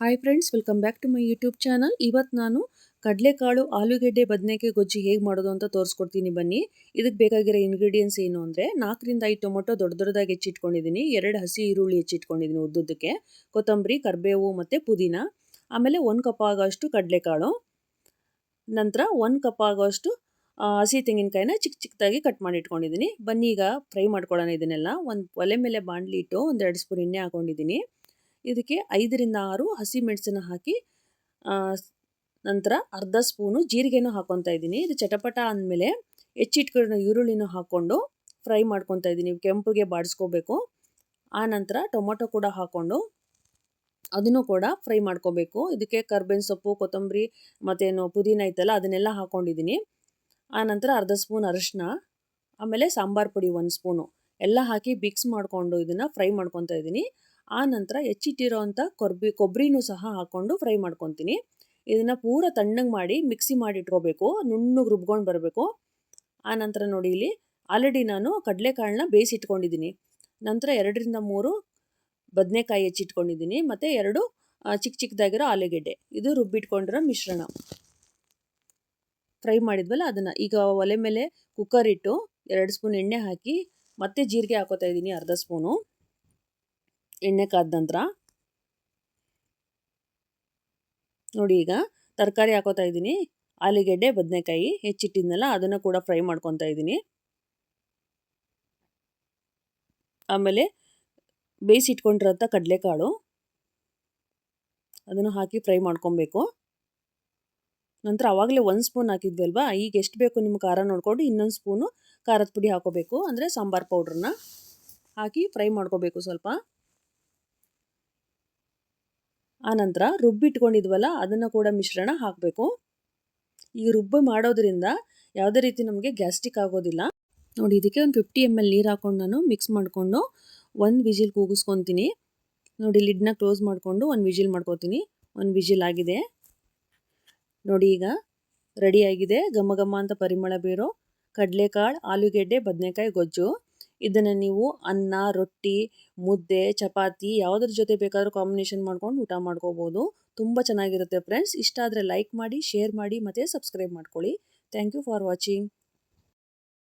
Hi friends, welcome back to my YouTube channel. ಇವತ್ತು ನಾನು ಕಡಲೆಕಾಳು ಆಲೂಗೆಡ್ಡೆ ಬದನೆಕಾಯಿ ಗೊಜ್ಜು ಹೇಗೆ ಮಾಡೋದು ಅಂತ ತೋರಿಸ್ಕೊಡ್ತೀನಿ ಬನ್ನಿ. ಇದಕ್ಕೆ ಬೇಕಾಗಿರೋ ಇಂಗ್ರೀಡಿಯೆಂಟ್ಸ್ ಏನು ಅಂದರೆ 4ರಿಂದ 5 ಟೊಮೊಟೊ ದೊಡ್ಡದಾಗಿ ಹೆಚ್ಚಿಟ್ಕೊಂಡಿದ್ದೀನಿ, 2 ಹಸಿ ಈರುಳ್ಳಿ ಹೆಚ್ಚಿಟ್ಕೊಂಡಿದ್ದೀನಿ ಉದ್ದುದ್ದಕ್ಕೆ, ಕೊತ್ತಂಬರಿ, ಕರಿಬೇವು ಮತ್ತು ಪುದೀನ, ಆಮೇಲೆ 1 ಕಪ್ ಆಗೋಷ್ಟು ಕಡಲೆಕಾಳು, ನಂತರ 1 ಕಪ್ ಆಗೋಷ್ಟು ಹಸಿ ತೆಂಗಿನಕಾಯಿನ ಚಿಕ್ಕದಾಗಿ ಕಟ್ ಮಾಡಿ ಇಟ್ಕೊಂಡಿದ್ದೀನಿ. ಬನ್ನಿ ಈಗ ಫ್ರೈ ಮಾಡ್ಕೊಳ್ಳೋಣ ಇದನ್ನೆಲ್ಲ. ಒಂದು ಒಲೆ ಮೇಲೆ ಬಾಣಲಿ ಇಟ್ಟು 1-2 ಸ್ಪೂನ್ ಎಣ್ಣೆ ಹಾಕೊಂಡಿದ್ದೀನಿ. ಇದಕ್ಕೆ 5ರಿಂದ 6 ಹಸಿ ಮೆಣಸನ್ನು ಹಾಕಿ ನಂತರ ಅರ್ಧ ಸ್ಪೂನು ಜೀರಿಗೆನೂ ಹಾಕ್ಕೊತಾ ಇದ್ದೀನಿ. ಇದು ಚಟಪಟ ಅಂದಮೇಲೆ ಹೆಚ್ಚಿಟ್ಕೊಳ್ಳೋ ಈರುಳ್ಳಿನೂ ಹಾಕ್ಕೊಂಡು ಫ್ರೈ ಮಾಡ್ಕೊತಾ ಇದ್ದೀನಿ. ಕೆಂಪುಗೆ ಬಾಡಿಸ್ಕೋಬೇಕು. ಆ ನಂತರ ಟೊಮೊಟೊ ಕೂಡ ಹಾಕ್ಕೊಂಡು ಅದನ್ನು ಕೂಡ ಫ್ರೈ ಮಾಡ್ಕೋಬೇಕು. ಇದಕ್ಕೆ ಕರ್ಬೇವಿನ ಸೊಪ್ಪು, ಕೊತ್ತಂಬರಿ ಮತ್ತೇನು ಪುದೀನ ಐತಲ್ಲ ಅದನ್ನೆಲ್ಲ ಹಾಕ್ಕೊಂಡಿದ್ದೀನಿ. ಆ ನಂತರ ಅರ್ಧ ಸ್ಪೂನ್ ಅರಿಶಿನ, ಆಮೇಲೆ ಸಾಂಬಾರು ಪುಡಿ 1 ಸ್ಪೂನು ಎಲ್ಲ ಹಾಕಿ ಮಿಕ್ಸ್ ಮಾಡಿಕೊಂಡು ಇದನ್ನು ಫ್ರೈ ಮಾಡ್ಕೊತಾ ಇದ್ದೀನಿ. ಆ ನಂತರ ಹೆಚ್ಚಿಟ್ಟಿರೋ ಅಂಥ ಕೊಬ್ಬರಿನೂ ಸಹ ಹಾಕ್ಕೊಂಡು ಫ್ರೈ ಮಾಡ್ಕೊತೀನಿ. ಇದನ್ನು ಪೂರ ತಣ್ಣಗೆ ಮಾಡಿ ಮಿಕ್ಸಿ ಮಾಡಿ ಇಟ್ಕೋಬೇಕು, ನುಣ್ಣಗೆ ರುಬ್ಕೊಂಡು ಬರಬೇಕು. ಆ ನಂತರ ನೋಡಿ, ಇಲ್ಲಿ ಆಲ್ರೆಡಿ ನಾನು ಕಡಲೆಕಾಳನ್ನ ಬೇಯಿಸಿಟ್ಕೊಂಡಿದ್ದೀನಿ. ನಂತರ 2ರಿಂದ 3 ಬದನೆಕಾಯಿ ಹೆಚ್ಚಿಟ್ಕೊಂಡಿದ್ದೀನಿ, ಮತ್ತು 2 ಚಿಕ್ಕದಾಗಿರೋ ಆಲೂಗೆಡ್ಡೆ. ಇದು ರುಬ್ಬಿಟ್ಕೊಂಡಿರೋ ಮಿಶ್ರಣ ಫ್ರೈ ಮಾಡಿದ್ವಲ್ಲ ಅದನ್ನು ಈಗ ಒಲೆ ಮೇಲೆ ಕುಕ್ಕರ್ ಇಟ್ಟು 2 ಸ್ಪೂನ್ ಎಣ್ಣೆ ಹಾಕಿ ಮತ್ತೆ ಜೀರಿಗೆ ಹಾಕೋತಾ ಇದ್ದೀನಿ, ಅರ್ಧ ಸ್ಪೂನು. ಎಣ್ಣೆ ಕಾದ ನಂತರ ನೋಡಿ, ಈಗ ತರಕಾರಿ ಹಾಕೋತಾ ಇದ್ದೀನಿ. ಆಲೂಗೆಡ್ಡೆ, ಬದನೆಕಾಯಿ ಹೆಚ್ಚಿಟ್ಟಿದ್ನಲ್ಲ ಅದನ್ನು ಕೂಡ ಫ್ರೈ ಮಾಡ್ಕೊತಾ ಇದ್ದೀನಿ. ಆಮೇಲೆ ಬೇಯಿಸಿಟ್ಕೊಂಡಿರೋಂಥ ಕಡಲೆಕಾಳು ಅದನ್ನು ಹಾಕಿ ಫ್ರೈ ಮಾಡ್ಕೊಬೇಕು. ನಂತರ ಆವಾಗಲೇ 1 ಸ್ಪೂನ್ ಹಾಕಿದ್ವಿ ಅಲ್ವಾ, ಈಗ ಎಷ್ಟು ಬೇಕು ನಿಮ್ಮ ಖಾರ ನೋಡಿಕೊಂಡು ಇನ್ನೊಂದು ಸ್ಪೂನು ಖಾರದ ಪುಡಿ ಹಾಕೋಬೇಕು, ಅಂದರೆ ಸಾಂಬಾರು ಪೌಡ್ರನ್ನ ಹಾಕಿ ಫ್ರೈ ಮಾಡ್ಕೋಬೇಕು ಸ್ವಲ್ಪ. ಆನಂತರ ರುಬ್ಬಿಟ್ಕೊಂಡಿದ್ವಲ್ಲ ಅದನ್ನು ಕೂಡ ಮಿಶ್ರಣ ಹಾಕಬೇಕು. ಈ ರುಬ್ಬು ಮಾಡೋದ್ರಿಂದ ಯಾವುದೇ ರೀತಿ ನಮಗೆ ಗ್ಯಾಸ್ಟ್ರಿಕ್ ಆಗೋದಿಲ್ಲ. ನೋಡಿ, ಇದಕ್ಕೆ ಒಂದು 50 ml ನೀರು ಹಾಕ್ಕೊಂಡು ನಾನು ಮಿಕ್ಸ್ ಮಾಡಿಕೊಂಡು 1 ವಿಜಿಲ್ ಕೂಗಿಸ್ಕೊತೀನಿ. ನೋಡಿ, ಲಿಡ್ನ ಕ್ಲೋಸ್ ಮಾಡಿಕೊಂಡು 1 ವಿಜಿಲ್ ಮಾಡ್ಕೊತೀನಿ. 1 ವಿಜಿಲ್ ಆಗಿದೆ ನೋಡಿ, ಈಗ ರೆಡಿಯಾಗಿದೆ ಘಮ ಘಮ ಅಂತ ಪರಿಮಳ ಬೀರೋ ಕಡಲೆಕಾಳು ಆಲೂಗೆಡ್ಡೆ ಬದನೆಕಾಯಿ ಗೊಜ್ಜು. ಇದನ್ನು ನೀವು ಅನ್ನ, ರೊಟ್ಟಿ, ಮುದ್ದೆ, ಚಪಾತಿ ಯಾವುದ್ರ ಜೊತೆ ಬೇಕಾದರೂ ಕಾಂಬಿನೇಷನ್ ಮಾಡ್ಕೊಂಡು ಊಟ ಮಾಡ್ಕೋಬೋದು. ತುಂಬ ಚೆನ್ನಾಗಿರುತ್ತೆ ಫ್ರೆಂಡ್ಸ್. ಇಷ್ಟ ಆದರೆ ಲೈಕ್ ಮಾಡಿ, ಶೇರ್ ಮಾಡಿ ಮತ್ತು ಸಬ್ಸ್ಕ್ರೈಬ್ ಮಾಡ್ಕೊಳ್ಳಿ. Thank you for watching.